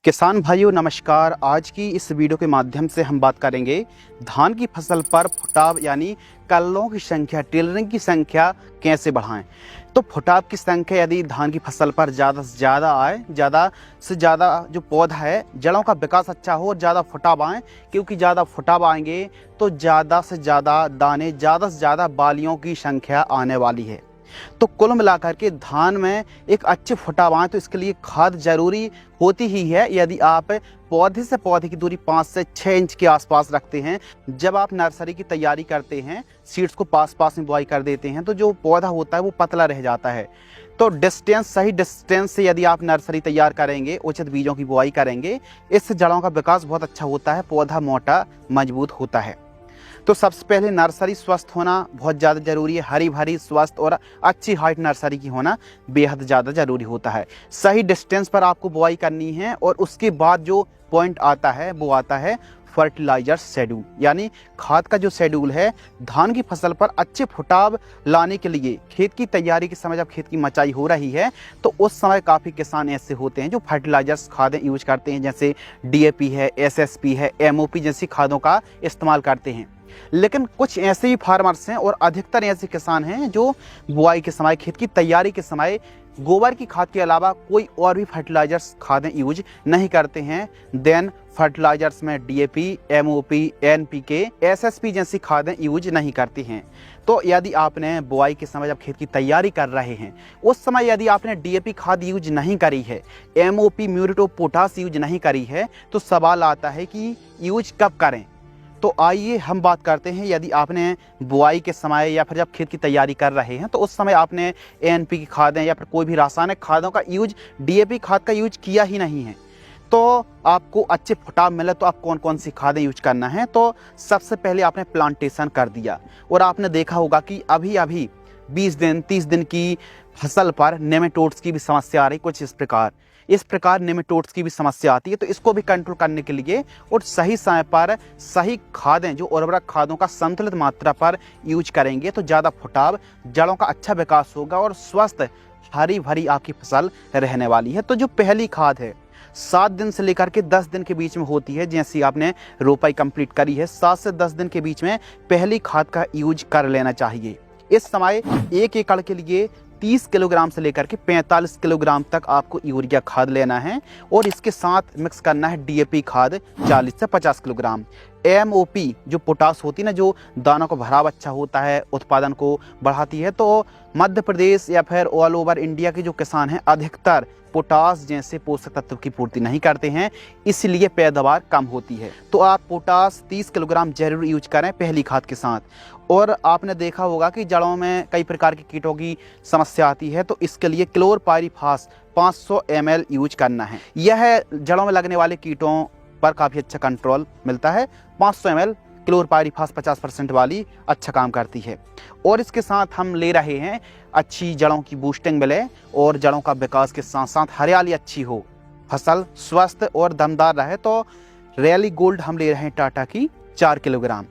किसान भाइयों नमस्कार। आज की इस वीडियो के माध्यम से हम बात करेंगे धान की फसल पर फुटाव यानी कल्लों की संख्या, टेलरिंग की संख्या कैसे बढ़ाएं। तो फुटाव की संख्या यदि धान की फसल पर ज़्यादा से ज़्यादा आए, ज़्यादा से ज़्यादा जो पौधा है जड़ों का विकास अच्छा हो और ज़्यादा फुटाव आए, क्योंकि ज़्यादा फुटाव आएंगे तो ज़्यादा से ज़्यादा दाने, ज़्यादा से ज़्यादा बालियों की संख्या आने वाली है। तो कुल मिलाकर के धान में एक अच्छे फुटाव आए तो इसके लिए खाद जरूरी होती ही है। यदि आप पौधे से पौधे की दूरी 5 से 6 इंच के आसपास रखते हैं, जब आप नर्सरी की तैयारी करते हैं, सीड्स को पास पास में बुआई कर देते हैं, तो जो पौधा होता है वो पतला रह जाता है। तो डिस्टेंस, सही डिस्टेंस से यदि आप नर्सरी तैयार करेंगे, उचित बीजों की बुआई करेंगे, इससे जड़ों का विकास बहुत अच्छा होता है, पौधा मोटा मजबूत होता है। तो सबसे पहले नर्सरी स्वस्थ होना बहुत ज़्यादा ज़रूरी है। हरी भरी स्वस्थ और अच्छी हाइट नर्सरी की होना बेहद ज़्यादा ज़रूरी होता है। सही डिस्टेंस पर आपको बुआई करनी है और उसके बाद जो पॉइंट आता है वो आता है फर्टिलाइजर शेड्यूल, यानी खाद का जो शेड्यूल है। धान की फसल पर अच्छे फुटाव लाने के लिए खेत की तैयारी के समय, जब खेत की मचाई हो रही है, तो उस समय काफ़ी किसान ऐसे होते हैं जो फर्टिलाइजर्स खादें यूज करते हैं, जैसे DAP है, SSP है, MOP जैसी खादों का इस्तेमाल करते हैं। लेकिन कुछ ऐसे भी फार्मर्स हैं और अधिकतर ऐसे किसान हैं जो बुआई के समय, खेत की तैयारी के समय गोबर की खाद के अलावा कोई और भी फर्टिलाइजर्स खादें यूज नहीं करते हैं। देन फर्टिलाइजर्स में DAP, MOP, NPK, SSP जैसी खादें यूज नहीं करती हैं। तो यदि आपने बुआई के समय, जब खेत की तैयारी कर रहे हैं, उस समय यदि आपने DAP खाद यूज नहीं करी है, MOP, muriate of potash use नहीं करी है, तो सवाल आता है कि यूज कब करें। तो आइए हम बात करते हैं, यदि आपने बुआई के समय या फिर जब खेत की तैयारी कर रहे हैं, तो उस समय आपने NPK की खादें या फिर कोई भी रासायनिक खादों का यूज, DAP खाद का यूज किया ही नहीं है, तो आपको अच्छे फुटाव मिले तो आप कौन कौन सी खादें यूज करना है। तो सबसे पहले आपने प्लांटेशन कर दिया और आपने देखा होगा कि अभी अभी 20 दिन 30 दिन की फसल पर नेमेटोड्स की भी समस्या आ रही, कुछ इस प्रकार नेमेटोड्स की भी समस्या आती है। तो इसको भी कंट्रोल करने के लिए और सही समय पर सही खादें, जो उर्वरक खादों का संतुलित मात्रा पर यूज करेंगे, तो ज़्यादा फुटाव, जड़ों का अच्छा विकास होगा और स्वस्थ हरी भरी आपकी फसल रहने वाली है। तो जो पहली खाद है 7 दिन से लेकर के 10 दिन के बीच में होती है। जैसी आपने रोपाई कंप्लीट करी है, 7 से 10 दिन के बीच में पहली खाद का यूज कर लेना चाहिए। इस समय 1 एकड़ के लिए 30 किलोग्राम से लेकर के 45 किलोग्राम तक आपको यूरिया खाद लेना है और इसके साथ मिक्स करना है DAP खाद 40 से 50 किलोग्राम। MOP जो पोटास होती है ना, जो दानों का भराव अच्छा होता है, उत्पादन को बढ़ाती है। तो मध्य प्रदेश या फिर ऑल ओवर इंडिया के जो किसान हैं, अधिकतर पोटास जैसे पोषक तत्व की पूर्ति नहीं करते हैं, इसलिए पैदावार कम होती है। तो आप पोटास 30 किलोग्राम जरूर यूज करें पहली खाद के साथ। और आपने देखा होगा कि जड़ों में कई प्रकार की कीटों की समस्या आती है, तो इसके लिए क्लोरपाइरीफास 500 ml यूज करना है। यह जड़ों में लगने वाले कीटों पर काफ़ी अच्छा कंट्रोल मिलता है। 500 ml क्लोरपाइरीफास 50% वाली अच्छा काम करती है। और इसके साथ हम ले रहे हैं अच्छी जड़ों की बूस्टिंग मिले और जड़ों का विकास के साथ साथ हरियाली अच्छी हो, फसल स्वस्थ और दमदार रहे, तो रैली गोल्ड हम ले रहे हैं टाटा की 4 किलोग्राम।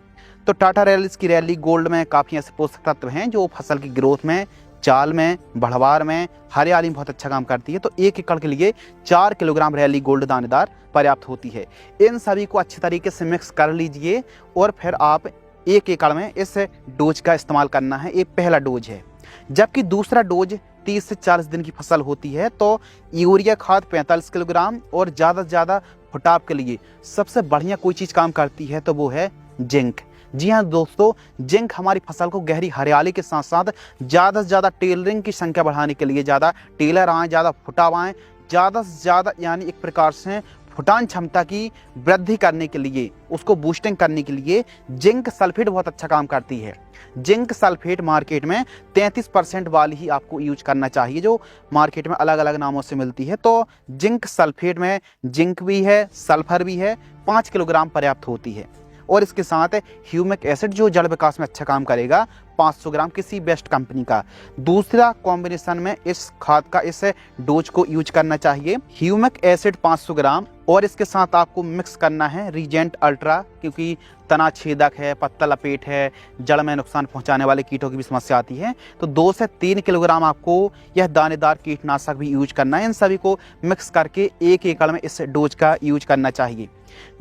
तो टाटा रैलीज की रैली गोल्ड में काफ़ी ऐसे पोषक तत्व हैं जो फसल की ग्रोथ में, चाल में, बढ़वार में, हरियाली में बहुत अच्छा काम करती है। तो 1 एकड़ के लिए 4 किलोग्राम रैली गोल्ड दानेदार पर्याप्त होती है। इन सभी को अच्छे तरीके से मिक्स कर लीजिए और फिर आप 1 एकड़ में इस डोज का इस्तेमाल करना है। ये पहला डोज है। जबकि दूसरा डोज 30 से 40 दिन की फसल होती है, तो यूरिया खाद 45 किलोग्राम और ज़्यादा से ज़्यादा फुटाव के लिए सबसे बढ़िया कोई चीज़ काम करती है तो वो है जिंक। जी हाँ दोस्तों, जिंक हमारी फसल को गहरी हरियाली के साथ साथ ज़्यादा से ज़्यादा टेलरिंग की संख्या बढ़ाने के लिए, ज़्यादा टेलर आएँ, ज़्यादा फुटाव आएँ, ज़्यादा से ज़्यादा, यानी एक प्रकार से फुटान क्षमता की वृद्धि करने के लिए, उसको बूस्टिंग करने के लिए जिंक सल्फेट बहुत अच्छा काम करती है। जिंक सल्फेट मार्केट में 33% वाली ही आपको यूज करना चाहिए, जो मार्केट में अलग अलग नामों से मिलती है। तो जिंक सल्फेट में जिंक भी है, सल्फर भी है, 5 किलोग्राम पर्याप्त होती है। और इसके साथ ह्यूमिक एसिड जो जड़ विकास में अच्छा काम करेगा 500 ग्राम किसी बेस्ट कंपनी का। दूसरा कॉम्बिनेशन में इस खाद का इस डोज को यूज करना चाहिए, ह्यूमिक एसिड 500 ग्राम और इसके साथ आपको मिक्स करना है रीजेंट अल्ट्रा, क्योंकि तना छेदक है, पत्ता लपेट है, जड़ में नुकसान पहुंचाने वाले कीटों की भी समस्या आती है। तो 2 से 3 किलोग्राम आपको यह दानेदार कीटनाशक भी यूज करना है। इन सभी को मिक्स करके 1 एकड़ में इस डोज का यूज करना चाहिए।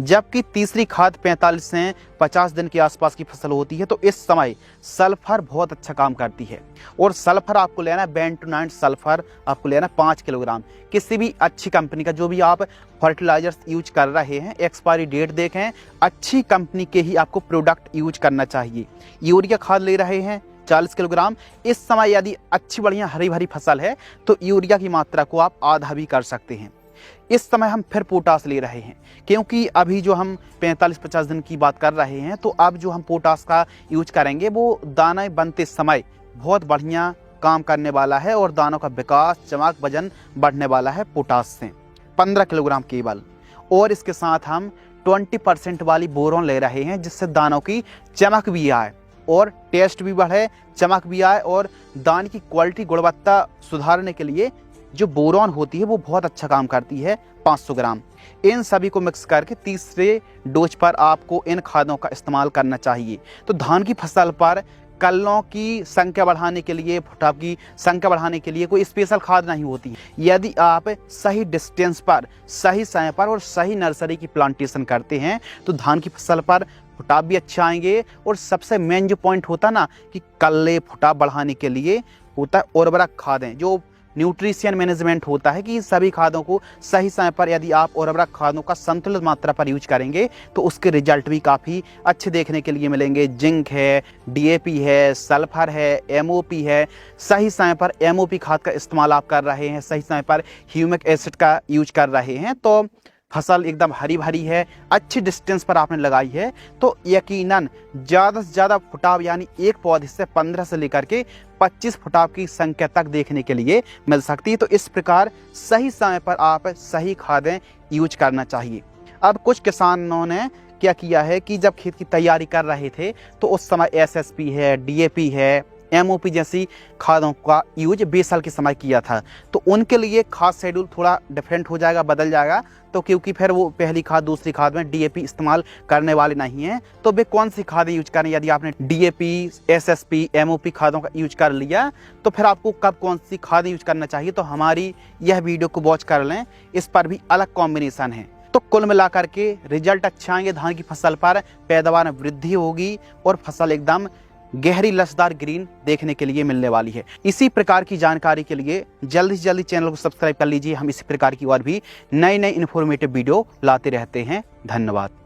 जबकि तीसरी खाद 45 से 50 दिन के आसपास की फसल होती है, तो इस समय सल्फर बहुत अच्छा काम करती है और सल्फर आपको लेना है बेंटोनाइट सल्फर आपको लेना 5 किलोग्राम किसी भी अच्छी कंपनी का। जो भी आप फर्टिलाइजर्स यूज कर रहे हैं एक्सपायरी डेट देखें, अच्छी कंपनी के ही आपको प्रोडक्ट यूज करना चाहिए। यूरिया खाद ले रहे हैं 40 किलोग्राम। इस समय यदि अच्छी बढ़िया हरी भरी फसल है तो यूरिया की मात्रा को आप आधा भी कर सकते हैं। इस समय हम फिर पोटास ले रहे हैं, क्योंकि अभी जो हम 45-50 दिन की बात कर रहे हैं, तो अब जो हम पोटास का यूज करेंगे वो दाने बनते समय बहुत बढ़िया काम करने वाला है और दानों का विकास, चमक, वजन बढ़ने वाला है पोटास से 15 किलोग्राम केवल। और इसके साथ हम 20% वाली बोरॉन ले रहे हैं, जिससे दानों की चमक भी आए और टेस्ट भी बढ़े, चमक भी आए और दाने की क्वालिटी, गुणवत्ता सुधारने के लिए जो बोरॉन होती है वो बहुत अच्छा काम करती है 500 ग्राम। इन सभी को मिक्स करके तीसरे डोज पर आपको इन खादों का इस्तेमाल करना चाहिए। तो धान की फसल पर कल्लों की संख्या बढ़ाने के लिए, फुटाव की संख्या बढ़ाने के लिए कोई स्पेशल खाद नहीं होती। यदि आप सही डिस्टेंस पर, सही समय पर और सही नर्सरी की प्लांटेशन करते हैं तो धान की फसल पर फुटाव भी अच्छा आएंगे। और सबसे मेन जो पॉइंट होता है ना कि कल्ले फुटाव बढ़ाने के लिए होता है उर्वरक खादें, जो न्यूट्रिशन मैनेजमेंट होता है कि सभी खादों को सही समय पर यदि आप उर्वरक खादों का संतुलित मात्रा पर यूज करेंगे तो उसके रिजल्ट भी काफ़ी अच्छे देखने के लिए मिलेंगे। जिंक है, डीएपी है, सल्फर है, एमओपी है। सही समय पर एमओपी खाद का इस्तेमाल आप कर रहे हैं, सही समय पर ह्यूमिक एसिड का यूज कर रहे हैं, तो फसल एकदम हरी भरी है। अच्छी डिस्टेंस पर आपने लगाई है तो यकीनन ज़्यादा से ज़्यादा फुटाव, यानी एक पौधे से 15 से लेकर के 25 फुटाव की संख्या तक देखने के लिए मिल सकती है। तो इस प्रकार सही समय पर आप सही खादें यूज करना चाहिए। अब कुछ किसानों ने क्या किया है कि जब खेत की तैयारी कर रहे थे तो उस समय एसएसपी है, डीएपी है, एमओपी जैसी खादों का यूज बेसल के समय किया था, तो उनके लिए खाद शेड्यूल थोड़ा डिफरेंट हो जाएगा, बदल जाएगा। तो क्योंकि फिर वो पहली खाद दूसरी खाद में डीएपी इस्तेमाल करने वाले नहीं हैं, तो वे कौन सी खादें यूज करें। यदि आपने डीएपी, एसएसपी, एमओपी खादों का यूज कर लिया तो फिर आपको कब कौन सी खादें यूज करना चाहिए, तो हमारी यह वीडियो को वॉच कर लें, इस पर भी अलग कॉम्बिनेशन है। तो कुल मिलाकर के रिजल्ट अच्छा आएंगे, धान की फसल पर पैदावार में वृद्धि होगी और फसल एकदम गहरी लसदार ग्रीन देखने के लिए मिलने वाली है। इसी प्रकार की जानकारी के लिए जल्दी से जल्दी चैनल को सब्सक्राइब कर लीजिए। हम इसी प्रकार की और भी नई इन्फॉर्मेटिव वीडियो लाते रहते हैं। धन्यवाद।